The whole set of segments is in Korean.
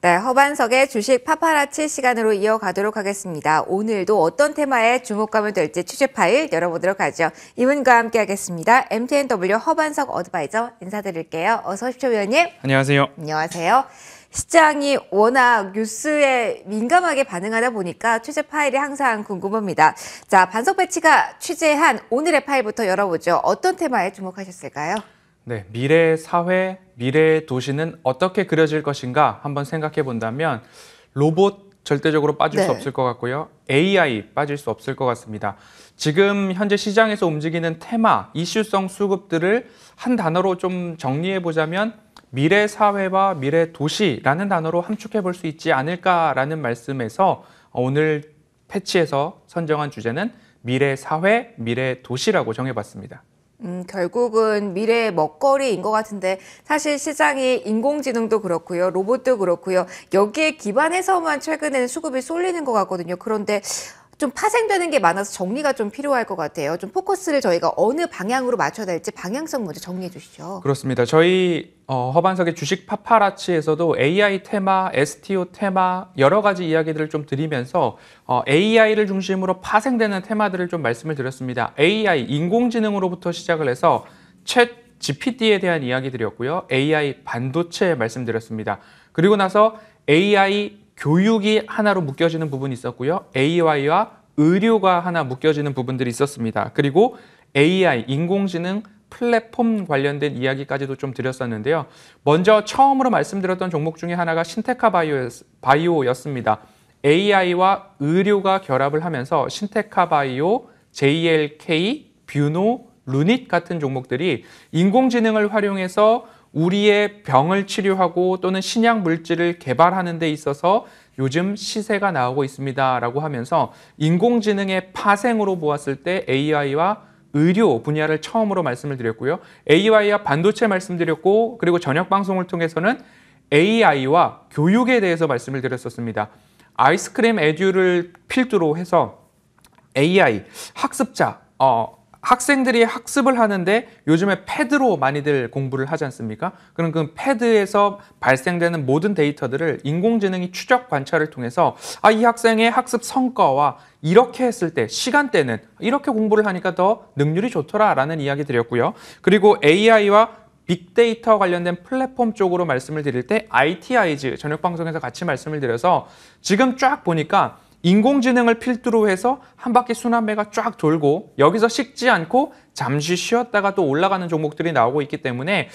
네, 허반석의 주식 파파라치 시간으로 이어가도록 하겠습니다. 오늘도 어떤 테마에 주목하면 될지 취재 파일 열어보도록 하죠. 이분과 함께 하겠습니다. MTNW 허반석 어드바이저 인사드릴게요. 어서 오십시오, 위원님. 안녕하세요. 안녕하세요. 시장이 워낙 뉴스에 민감하게 반응하다 보니까 취재 파일이 항상 궁금합니다. 자, 반석 배치가 취재한 오늘의 파일부터 열어보죠. 어떤 테마에 주목하셨을까요? 네, 미래 사회, 미래 도시는 어떻게 그려질 것인가 한번 생각해 본다면 로봇 절대적으로 빠질 수 없을 것 같고요. AI 빠질 수 없을 것 같습니다. 지금 현재 시장에서 움직이는 테마, 이슈성 수급들을 한 단어로 좀 정리해 보자면 미래 사회와 미래 도시라는 단어로 함축해 볼 수 있지 않을까라는 말씀에서 오늘 패치에서 선정한 주제는 미래 사회, 미래 도시라고 정해봤습니다. 결국은 미래의 먹거리인 것 같은데 사실 시장이 인공지능도 그렇고요. 로봇도 그렇고요. 여기에 기반해서만 최근에는 수급이 쏠리는 것 같거든요. 그런데 좀 파생되는 게 많아서 정리가 좀 필요할 것 같아요. 좀 포커스를 저희가 어느 방향으로 맞춰야 될지 방향성 먼저 정리해 주시죠. 그렇습니다. 저희 허반석의 주식 파파라치에서도 AI 테마, STO 테마 여러 가지 이야기들을 좀 드리면서 AI를 중심으로 파생되는 테마들을 좀 말씀을 드렸습니다. AI, 인공지능으로부터 시작을 해서 챗 GPT에 대한 이야기들이었고요. AI 반도체 말씀드렸습니다. 그리고 나서 AI 교육이 하나로 묶여지는 부분이 있었고요. AI와 의료가 하나 묶여지는 부분들이 있었습니다. 그리고 AI, 인공지능 플랫폼 관련된 이야기까지도 좀 드렸었는데요. 먼저 처음으로 말씀드렸던 종목 중에 하나가 신테카 바이오였습니다. AI와 의료가 결합을 하면서 신테카 바이오, JLK, 뷰노, 루닛 같은 종목들이 인공지능을 활용해서 우리의 병을 치료하고 또는 신약 물질을 개발하는 데 있어서 요즘 시세가 나오고 있습니다 라고 하면서 인공지능의 파생으로 보았을 때 AI와 의료 분야를 처음으로 말씀을 드렸고요. AI와 반도체 말씀드렸고 그리고 저녁 방송을 통해서는 AI와 교육에 대해서 말씀을 드렸었습니다. 아이스크림 에듀를 필두로 해서 AI, 학습자, 학생들이 학습을 하는데 요즘에 패드로 많이들 공부를 하지 않습니까? 그럼 그 패드에서 발생되는 모든 데이터들을 인공지능이 추적 관찰을 통해서 이 학생의 학습 성과와 이렇게 했을 때 시간대는 이렇게 공부를 하니까 더 능률이 좋더라라는 이야기 드렸고요. 그리고 AI와 빅데이터 관련된 플랫폼 쪽으로 말씀을 드릴 때 ITI즈 저녁 방송에서 같이 말씀을 드려서 지금 쫙 보니까 인공지능을 필두로 해서 한 바퀴 순환매가 쫙 돌고 여기서 식지 않고 잠시 쉬었다가 또 올라가는 종목들이 나오고 있기 때문에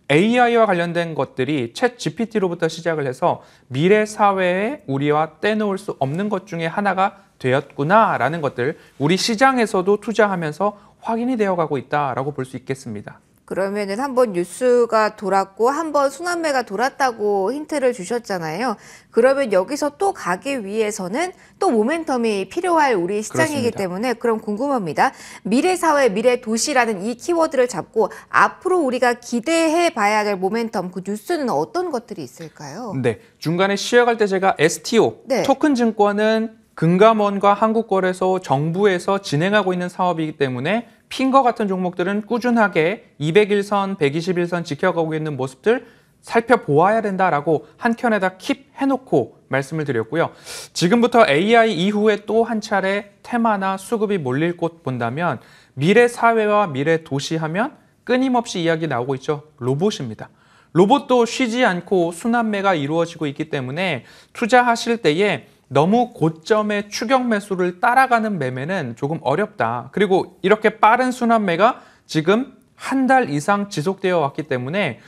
AI와 관련된 것들이 챗 GPT로부터 시작을 해서 미래 사회에 우리와 떼놓을 수 없는 것 중에 하나가 되었구나라는 것들 우리 시장에서도 투자하면서 확인이 되어가고 있다라고 볼 수 있겠습니다. 그러면은 한번 뉴스가 돌았고 한번 순환매가 돌았다고 힌트를 주셨잖아요. 그러면 여기서 또 가기 위해서는 또 모멘텀이 필요할 우리 시장이기 그렇습니다. 때문에 그럼 궁금합니다. 미래사회, 미래도시라는 이 키워드를 잡고 앞으로 우리가 기대해 봐야 될 모멘텀, 그 뉴스는 어떤 것들이 있을까요? 네, 중간에 쉬어갈 때 제가 STO, 토큰 증권은 금감원과 한국거래소, 정부에서 진행하고 있는 사업이기 때문에 핀거 같은 종목들은 꾸준하게 200일선, 120일선 지켜가고 있는 모습들 살펴보아야 된다라고 한 켠에다 킵 해놓고 말씀을 드렸고요. 지금부터 AI 이후에 또 한 차례 테마나 수급이 몰릴 곳 본다면 미래 사회와 미래 도시 하면 끊임없이 이야기 나오고 있죠. 로봇입니다. 로봇도 쉬지 않고 순환매가 이루어지고 있기 때문에 투자하실 때에 너무 고점의 추격 매수를 따라가는 매매는 조금 어렵다. 그리고 이렇게 빠른 순환매가 지금 한 달 이상 지속되어 왔기 때문에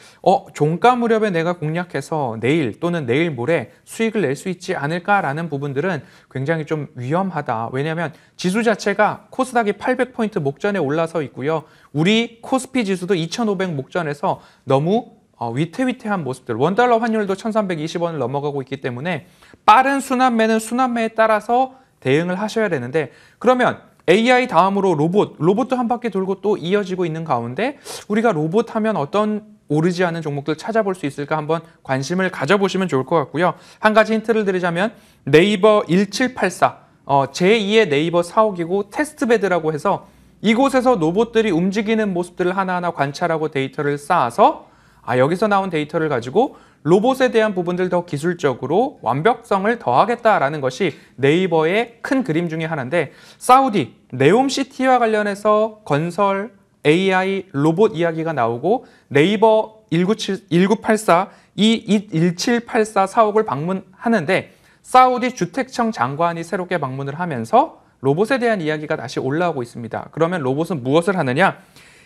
종가 무렵에 내가 공략해서 내일 또는 내일 모레 수익을 낼 수 있지 않을까라는 부분들은 굉장히 좀 위험하다. 왜냐하면 지수 자체가 코스닥이 800포인트 목전에 올라서 있고요. 우리 코스피 지수도 2500 목전에서 너무 위태위태한 모습들, 원달러 환율도 1320원을 넘어가고 있기 때문에 빠른 순환매는 순환매에 따라서 대응을 하셔야 되는데 그러면 AI 다음으로 로봇도 한 바퀴 돌고 또 이어지고 있는 가운데 우리가 로봇 하면 어떤 오르지 않은 종목들 찾아볼 수 있을까 한번 관심을 가져보시면 좋을 것 같고요. 한 가지 힌트를 드리자면 네이버 1784, 제2의 네이버 사옥이고 테스트베드라고 해서 이곳에서 로봇들이 움직이는 모습들을 하나하나 관찰하고 데이터를 쌓아서 여기서 나온 데이터를 가지고 로봇에 대한 부분들 더 기술적으로 완벽성을 더하겠다라는 것이 네이버의 큰 그림 중에 하나인데, 사우디 네옴시티와 관련해서 건설, AI, 로봇 이야기가 나오고 네이버 1984, 1784 사옥을 방문하는데 사우디 주택청 장관이 새롭게 방문을 하면서 로봇에 대한 이야기가 다시 올라오고 있습니다. 그러면 로봇은 무엇을 하느냐?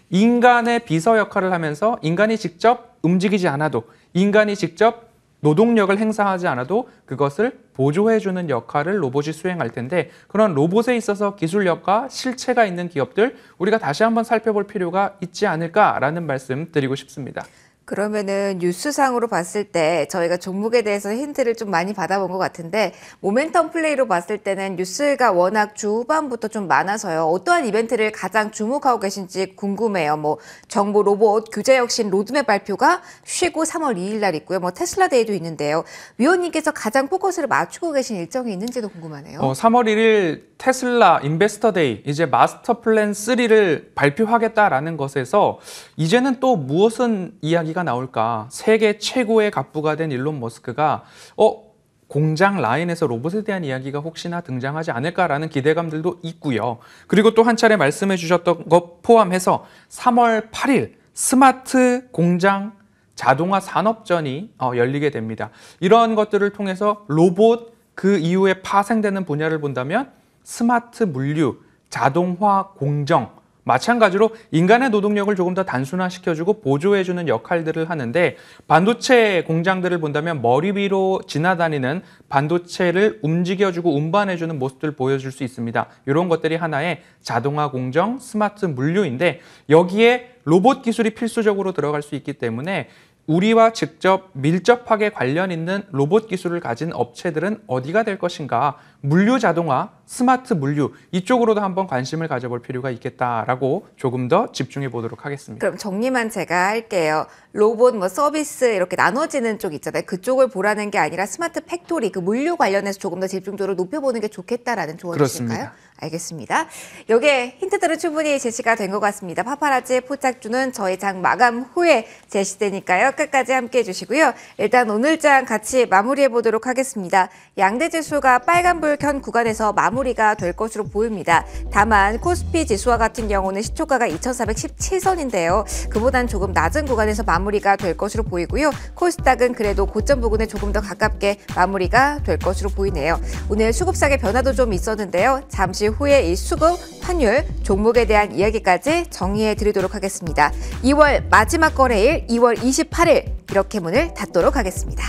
인간의 비서 역할을 하면서 인간이 직접 움직이지 않아도, 인간이 직접 노동력을 행사하지 않아도 그것을 보조해주는 역할을 로봇이 수행할 텐데, 그런 로봇에 있어서 기술력과 실체가 있는 기업들 우리가 다시 한번 살펴볼 필요가 있지 않을까라는 말씀 드리고 싶습니다. 그러면은 뉴스상으로 봤을 때 저희가 종목에 대해서 힌트를 좀 많이 받아본 것 같은데, 모멘텀 플레이로 봤을 때는 뉴스가 워낙 주 후반부터 좀 많아서요. 어떠한 이벤트를 가장 주목하고 계신지 궁금해요. 뭐 정보 로봇 규제 혁신 로드맵 발표가 쉬고 3월 2일 날 있고요. 뭐 테슬라 데이도 있는데요. 위원님께서 가장 포커스를 맞추고 계신 일정이 있는지도 궁금하네요. 3월 1일 테슬라 인베스터 데이, 이제 마스터 플랜 3를 발표하겠다라는 것에서 이제는 또 무엇은 이야기가 나올까? 세계 최고의 갑부가 된 일론 머스크가 공장 라인에서 로봇에 대한 이야기가 혹시나 등장하지 않을까라는 기대감들도 있고요. 그리고 또 한 차례 말씀해 주셨던 것 포함해서 3월 8일 스마트 공장 자동화 산업전이 열리게 됩니다. 이런 것들을 통해서 로봇, 그 이후에 파생되는 분야를 본다면 스마트 물류, 자동화 공정, 마찬가지로 인간의 노동력을 조금 더 단순화시켜주고 보조해주는 역할들을 하는데, 반도체 공장들을 본다면 머리 위로 지나다니는 반도체를 움직여주고 운반해주는 모습들을 보여줄 수 있습니다. 이런 것들이 하나의 자동화 공정, 스마트 물류인데, 여기에 로봇 기술이 필수적으로 들어갈 수 있기 때문에 우리와 직접 밀접하게 관련 있는 로봇 기술을 가진 업체들은 어디가 될 것인가, 물류 자동화, 스마트 물류 이쪽으로도 한번 관심을 가져볼 필요가 있겠다라고 조금 더 집중해 보도록 하겠습니다. 그럼 정리만 제가 할게요. 로봇, 서비스 이렇게 나눠지는 쪽 있잖아요. 그쪽을 보라는 게 아니라 스마트 팩토리, 그 물류 관련해서 조금 더 집중적으로 높여보는 게 좋겠다라는 조언이실까요? 그렇습니다. 알겠습니다. 여기에 힌트들은 충분히 제시가 된 것 같습니다. 파파라치의 포착주는 저희 장 마감 후에 제시되니까요. 끝까지 함께해 주시고요. 일단 오늘 장 같이 마무리해 보도록 하겠습니다. 양대 지수가 빨간불 켠 구간에서 마무리가 될 것으로 보입니다. 다만 코스피 지수와 같은 경우는 시초가가 2417선인데요. 그보단 조금 낮은 구간에서 마무리가 될 것으로 보이고요. 코스닥은 그래도 고점 부근에 조금 더 가깝게 마무리가 될 것으로 보이네요. 오늘 수급상의 변화도 좀 있었는데요. 잠시 후에 이 수급, 환율, 종목에 대한 이야기까지 정리해 드리도록 하겠습니다. 2월 마지막 거래일 2월 28일 이렇게 문을 닫도록 하겠습니다.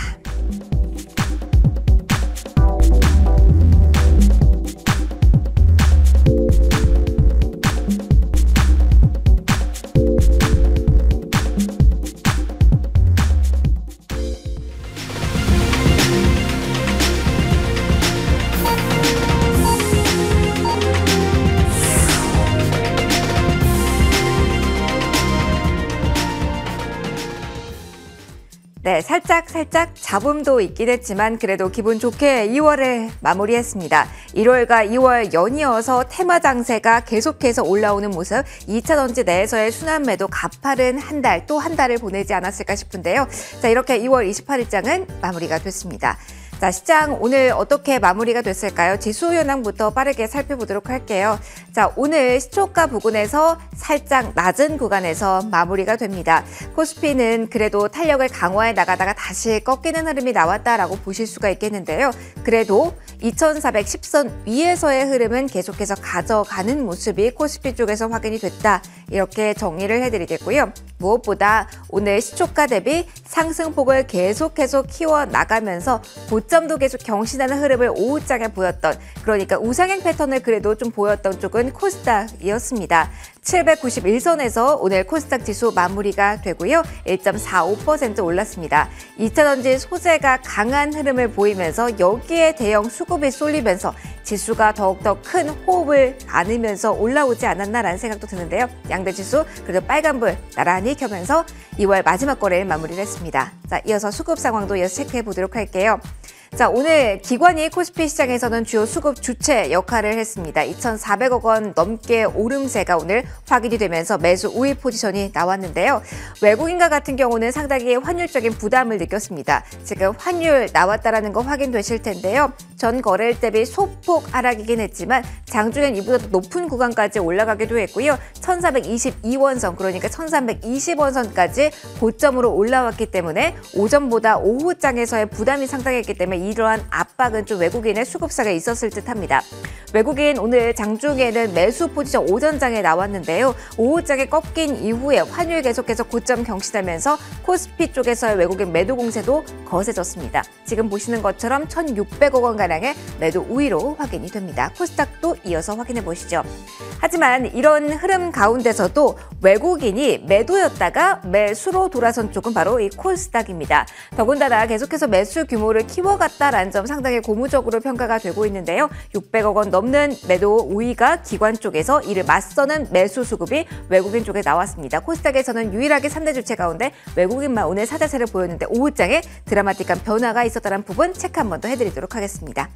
네, 살짝 잡음도 있긴 했지만 그래도 기분 좋게 2월을 마무리했습니다. 1월과 2월 연이어서 테마 장세가 계속해서 올라오는 모습, 2차 전지 내에서의 순환 매도 가파른 한 달, 또 한 달을 보내지 않았을까 싶은데요. 자, 이렇게 2월 28일장은 마무리가 됐습니다. 자, 시장 오늘 어떻게 마무리가 됐을까요? 지수 현황부터 빠르게 살펴보도록 할게요. 자, 오늘 시초가 부근에서 살짝 낮은 구간에서 마무리가 됩니다. 코스피는 그래도 탄력을 강화해 나가다가 다시 꺾이는 흐름이 나왔다라고 보실 수가 있겠는데요. 그래도 2410선 위에서의 흐름은 계속해서 가져가는 모습이 코스피 쪽에서 확인이 됐다. 이렇게 정리를 해드리겠고요. 무엇보다 오늘 시초가 대비 상승폭을 계속해서 키워나가면서 고점도 계속 경신하는 흐름을 오후장에 보였던, 그러니까 우상향 패턴을 그래도 좀 보였던 쪽은 코스닥이었습니다. 791선에서 오늘 코스닥 지수 마무리가 되고요. 1.45% 올랐습니다. 2차전지 소재가 강한 흐름을 보이면서 여기에 대형 수급이 쏠리면서 지수가 더욱더 큰 호흡을 안으면서 올라오지 않았나라는 생각도 드는데요. 양대 지수 그래도 빨간불 나란히 켜면서 2월 마지막 거래일 마무리를 했습니다. 자, 이어서 수급 상황도 이어서 체크해 보도록 할게요. 자, 오늘 기관이 코스피 시장에서는 주요 수급 주체 역할을 했습니다. 2,400억 원 넘게 오름세가 오늘 확인이 되면서 매수 우위 포지션이 나왔는데요. 외국인과 같은 경우는 상당히 환율적인 부담을 느꼈습니다. 지금 환율 나왔다라는 거 확인되실 텐데요. 전 거래일 대비 소폭 하락이긴 했지만 장중엔 이보다 더 높은 구간까지 올라가기도 했고요. 1,422원선, 그러니까 1,320원선까지 고점으로 올라왔기 때문에 오전보다 오후장에서의 부담이 상당했기 때문에 이러한 압박은 좀 외국인의 수급상에 있었을 듯합니다. 외국인 오늘 장중에는 매수 포지션 오전장에 나왔는데요. 오후장에 꺾인 이후에 환율 계속해서 고점 경신하면서 코스피 쪽에서의 외국인 매도 공세도 거세졌습니다. 지금 보시는 것처럼 1,600억 원가량의 매도 우위로 확인이 됩니다. 코스닥도 이어서 확인해 보시죠. 하지만 이런 흐름 가운데서도 외국인이 매도였다가 매수로 돌아선 쪽은 바로 이 코스닥입니다. 더군다나 계속해서 매수 규모를 키워갔다라는 점 상당히 고무적으로 평가가 되고 있는데요. 600억 원 넘는 매도 우위가 기관 쪽에서 이를 맞서는 매수 수급이 외국인 쪽에 나왔습니다. 코스닥에서는 유일하게 3대 주체 가운데 외국인만 오늘 사자세를 보였는데 오후장에 드라마틱한 변화가 있었다는 부분 체크 한 번 더 해드리도록 하겠습니다.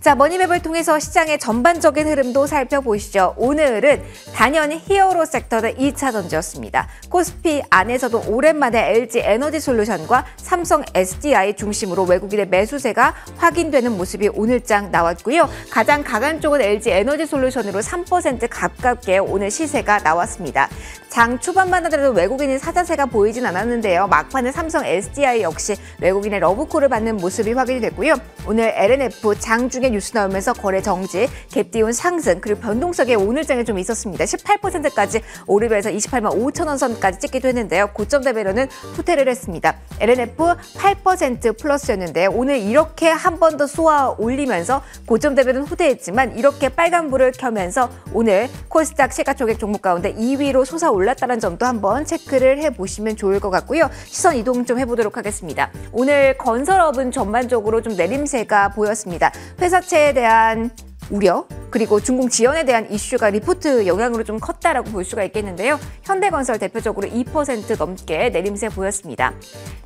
자, 머니맵을 통해서 시장의 전반적인 흐름도 살펴보시죠. 오늘은 단연 히어로 섹터는 2차 전지였습니다. 코스피 안에서도 오랜만에 LG 에너지솔루션과 삼성 SDI 중심으로 외국인의 매수세가 확인되는 모습이 오늘장 나왔고요. 가장 강한 쪽은 LG 에너지솔루션으로 3% 가깝게 오늘 시세가 나왔습니다. 장 초반만 하더라도 외국인의 사자세가 보이진 않았는데요. 막판에 삼성 SDI 역시 외국인의 러브콜을 받는 모습이 확인이 됐고요. 오늘 LNF 장중에 뉴스 나오면서 거래 정지, 갭 띄운 상승, 그리고 변동성이 오늘장에 좀 있었습니다. 18%까지 오르면서 28만 5천 원 선까지 찍기도 했는데요. 고점 대비로는 후퇴를 했습니다. LNF 8% 플러스였는데 오늘 이렇게 한 번 더 쏘아 올리면서 고점 대비로는 후퇴했지만 이렇게 빨간불을 켜면서 오늘 코스닥 시가총액 종목 가운데 2위로 솟아 올랐다는 점도 한번 체크를 해보시면 좋을 것 같고요. 시선 이동 좀 해보도록 하겠습니다. 오늘 건설업은 전반적으로 좀 내림세가 보였습니다. 회사채에 대한 우려, 그리고 중공 지연에 대한 이슈가 리포트 영향으로 좀 컸다라고 볼 수가 있겠는데요. 현대건설 대표적으로 2% 넘게 내림세 보였습니다.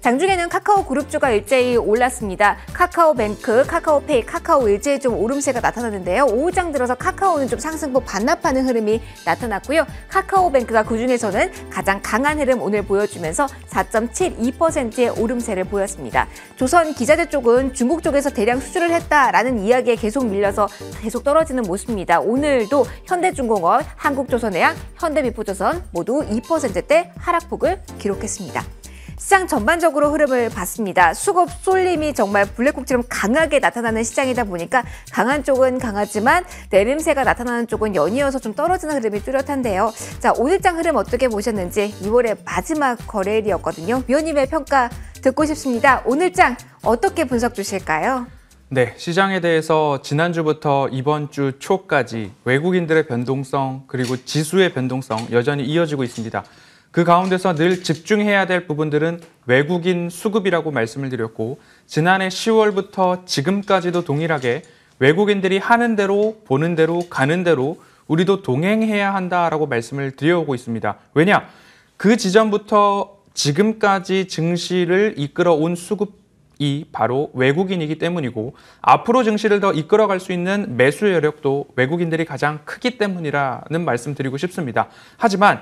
장중에는 카카오 그룹주가 일제히 올랐습니다. 카카오뱅크, 카카오페이, 카카오 일제히 좀 오름세가 나타났는데요. 오후장 들어서 카카오는 좀 상승폭 반납하는 흐름이 나타났고요. 카카오뱅크가 그중에서는 가장 강한 흐름 오늘 보여주면서 4.72%의 오름세를 보였습니다. 조선 기자재 쪽은 중국 쪽에서 대량 수주를 했다라는 이야기에 계속 밀려서 계속 떨어지는 모습입니다. 오늘도 현대중공업, 한국조선해양, 현대미포조선 모두 2%대 하락폭을 기록했습니다. 시장 전반적으로 흐름을 봤습니다. 수급 쏠림이 정말 블랙콕처럼 강하게 나타나는 시장이다 보니까 강한 쪽은 강하지만 내림세가 나타나는 쪽은 연이어서 좀 떨어지는 흐름이 뚜렷한데요. 자, 오늘장 흐름 어떻게 보셨는지 2월의 마지막 거래일이었거든요. 위원님의 평가 듣고 싶습니다. 오늘장 어떻게 분석 주실까요? 네, 시장에 대해서 지난주부터 이번 주 초까지 외국인들의 변동성 그리고 지수의 변동성 여전히 이어지고 있습니다. 그 가운데서 늘 집중해야 될 부분들은 외국인 수급이라고 말씀을 드렸고 지난해 10월부터 지금까지도 동일하게 외국인들이 하는 대로 보는 대로 가는 대로 우리도 동행해야 한다라고 말씀을 드려오고 있습니다. 왜냐? 그 지점부터 지금까지 증시를 이끌어온 수급이 바로 외국인이기 때문이고 앞으로 증시를 더 이끌어갈 수 있는 매수 여력도 외국인들이 가장 크기 때문이라는 말씀 드리고 싶습니다. 하지만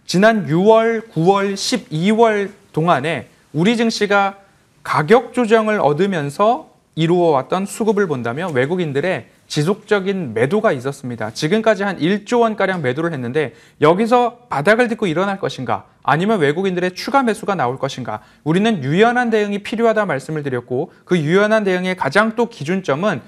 지난 6월, 9월, 12월 동안에 우리 증시가 가격 조정을 얻으면서 이루어왔던 수급을 본다면 외국인들의 지속적인 매도가 있었습니다. 지금까지 한 1조 원가량 매도를 했는데 여기서 바닥을 딛고 일어날 것인가 아니면 외국인들의 추가 매수가 나올 것인가 우리는 유연한 대응이 필요하다 말씀을 드렸고 그 유연한 대응의 가장 또 기준점은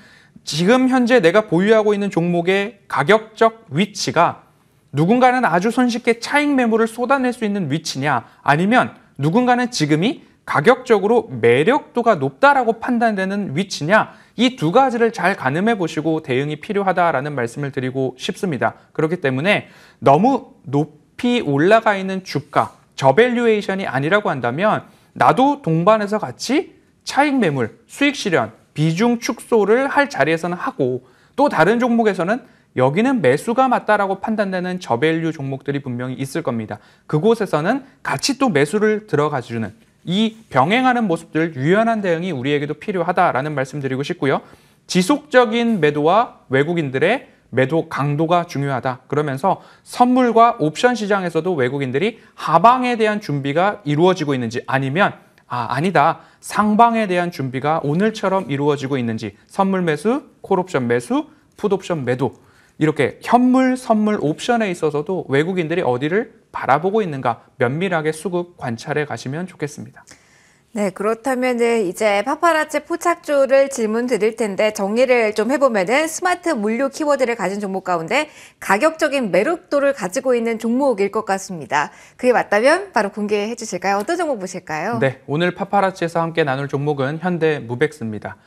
지금 현재 내가 보유하고 있는 종목의 가격적 위치가 누군가는 아주 손쉽게 차익 매물을 쏟아낼 수 있는 위치냐 아니면 누군가는 지금이 가격적으로 매력도가 높다라고 판단되는 위치냐 이 두 가지를 잘 가늠해 보시고 대응이 필요하다라는 말씀을 드리고 싶습니다. 그렇기 때문에 너무 높이 올라가 있는 주가, 저밸류에이션이 아니라고 한다면 나도 동반해서 같이 차익 매물, 수익 실현, 비중 축소를 할 자리에서는 하고 또 다른 종목에서는 여기는 매수가 맞다라고 판단되는 저밸류 종목들이 분명히 있을 겁니다. 그곳에서는 같이 또 매수를 들어가주는 이 병행하는 모습들 유연한 대응이 우리에게도 필요하다라는 말씀드리고 싶고요. 지속적인 매도와 외국인들의 매도 강도가 중요하다. 그러면서 선물과 옵션 시장에서도 외국인들이 하방에 대한 준비가 이루어지고 있는지 아니면 아니다. 상방에 대한 준비가 오늘처럼 이루어지고 있는지 선물 매수, 콜옵션 매수, 풋옵션 매도 이렇게 현물, 선물, 옵션에 있어서도 외국인들이 어디를 바라보고 있는가 면밀하게 수급 관찰해 가시면 좋겠습니다. 네, 그렇다면은 이제 파파라치 포착주를 질문 드릴 텐데 정리를 좀 해보면은 스마트 물류 키워드를 가진 종목 가운데 가격적인 매력도를 가지고 있는 종목일 것 같습니다. 그게 맞다면 바로 공개해 주실까요? 어떤 종목 보실까요? 네, 오늘 파파라치에서 함께 나눌 종목은 현대무백스입니다.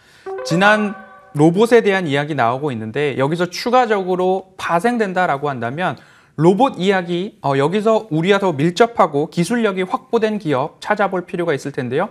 지난 로봇에 대한 이야기 나오고 있는데 여기서 추가적으로 파생된다라고 한다면 로봇 이야기 여기서 우리와 더 밀접하고 기술력이 확보된 기업 찾아볼 필요가 있을 텐데요.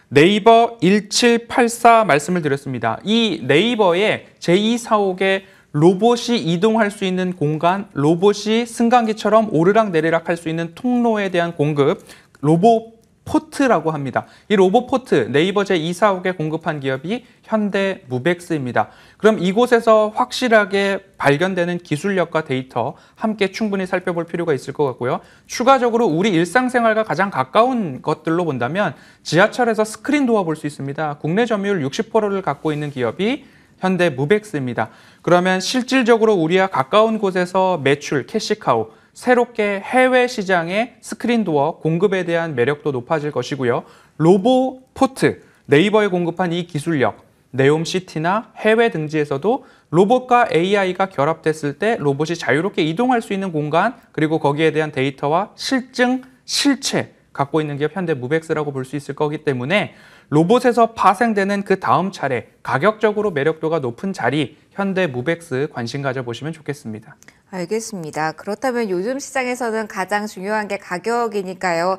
네이버 1784 말씀을 드렸습니다. 이 네이버에 제2사옥에 로봇이 이동할 수 있는 공간, 로봇이 승강기처럼 오르락내리락 할 수 있는 통로에 대한 공급, 로봇 포트라고 합니다. 이 로봇포트 네이버 제2사옥에 공급한 기업이 현대무백스입니다. 그럼 이곳에서 확실하게 발견되는 기술력과 데이터 함께 충분히 살펴볼 필요가 있을 것 같고요. 추가적으로 우리 일상생활과 가장 가까운 것들로 본다면 지하철에서 스크린 도어 볼 수 있습니다. 국내 점유율 60%를 갖고 있는 기업이 현대무백스입니다. 그러면 실질적으로 우리와 가까운 곳에서 매출, 캐시카우, 새롭게 해외 시장의 스크린 도어 공급에 대한 매력도 높아질 것이고요. 로봇포트, 네이버에 공급한 이 기술력, 네옴시티나 해외 등지에서도 로봇과 AI가 결합됐을 때 로봇이 자유롭게 이동할 수 있는 공간, 그리고 거기에 대한 데이터와 실증, 실체 갖고 있는 기업 현대무백스라고 볼 수 있을 거기 때문에 로봇에서 파생되는 그 다음 차례 가격적으로 매력도가 높은 자리 현대무백스 관심 가져보시면 좋겠습니다. 알겠습니다. 그렇다면 요즘 시장에서는 가장 중요한 게 가격이니까요.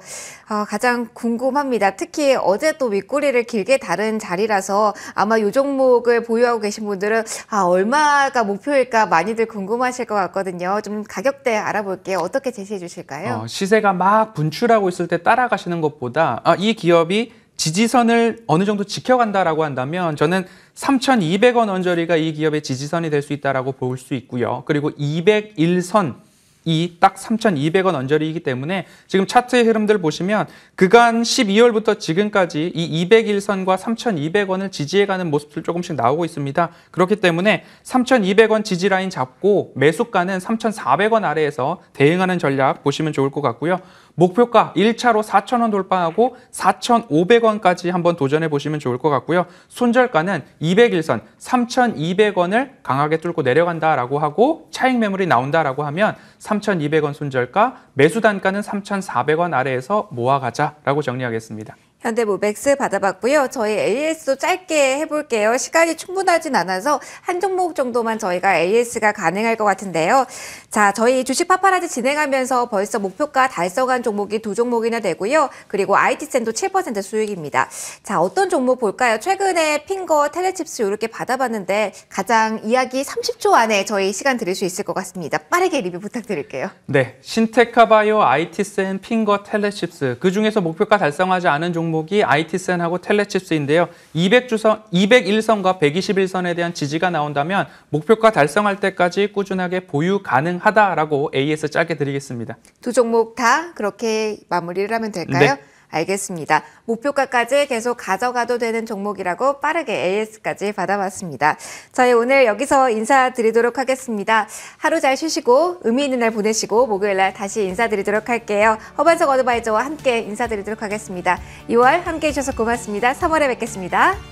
가장 궁금합니다. 특히 어제 또 윗꼬리를 길게 다른 자리라서 아마 이 종목을 보유하고 계신 분들은 얼마가 목표일까 많이들 궁금하실 것 같거든요. 좀 가격대 알아볼게요. 어떻게 제시해 주실까요? 시세가 막 분출하고 있을 때 따라가시는 것보다 이 기업이 지지선을 어느 정도 지켜간다라고 한다면 저는 3,200원 언저리가 이 기업의 지지선이 될 수 있다라고 볼 수 있고요. 그리고 201선이 딱 3,200원 언저리이기 때문에 지금 차트의 흐름들 보시면 그간 12월부터 지금까지 이 201선과 3,200원을 지지해가는 모습들 조금씩 나오고 있습니다. 그렇기 때문에 3,200원 지지 라인 잡고 매수가는 3,400원 아래에서 대응하는 전략 보시면 좋을 것 같고요. 목표가 1차로 4,000원 돌파하고 4,500원까지 한번 도전해 보시면 좋을 것 같고요. 손절가는 201선 3,200원을 강하게 뚫고 내려간다라고 하고 차익 매물이 나온다라고 하면 3,200원 손절가, 매수 단가는 3,400원 아래에서 모아가자라고 정리하겠습니다. 현대무백스 받아봤고요. 저희 AS도 짧게 해볼게요. 시간이 충분하진 않아서 한 종목 정도만 저희가 AS가 가능할 것 같은데요. 자, 저희 주식 파파라지 진행하면서 벌써 목표가 달성한 종목이 2종목이나 되고요. 그리고 IT센도 7% 수익입니다. 자, 어떤 종목 볼까요? 최근에 핑거, 텔레칩스 이렇게 받아봤는데 가장 이야기 30초 안에 저희 시간 드릴 수 있을 것 같습니다. 빠르게 리뷰 부탁드릴게요. 네, 신테카바이오, IT센, 핑거, 텔레칩스 그중에서 목표가 달성하지 않은 종목이 IT센하고 텔레칩스인데요. 201선과 121선에 대한 지지가 나온다면 목표가 달성할 때까지 꾸준하게 보유 가능하다라고 AS 짧게 드리겠습니다. 두 종목 다 그렇게 마무리를 하면 될까요? 네. 알겠습니다. 목표가까지 계속 가져가도 되는 종목이라고 빠르게 AS까지 받아봤습니다. 저희 오늘 여기서 인사드리도록 하겠습니다. 하루 잘 쉬시고 의미 있는 날 보내시고 목요일 날 다시 인사드리도록 할게요. 허반석 어드바이저와 함께 인사드리도록 하겠습니다. 2월 함께 해주셔서 고맙습니다. 3월에 뵙겠습니다.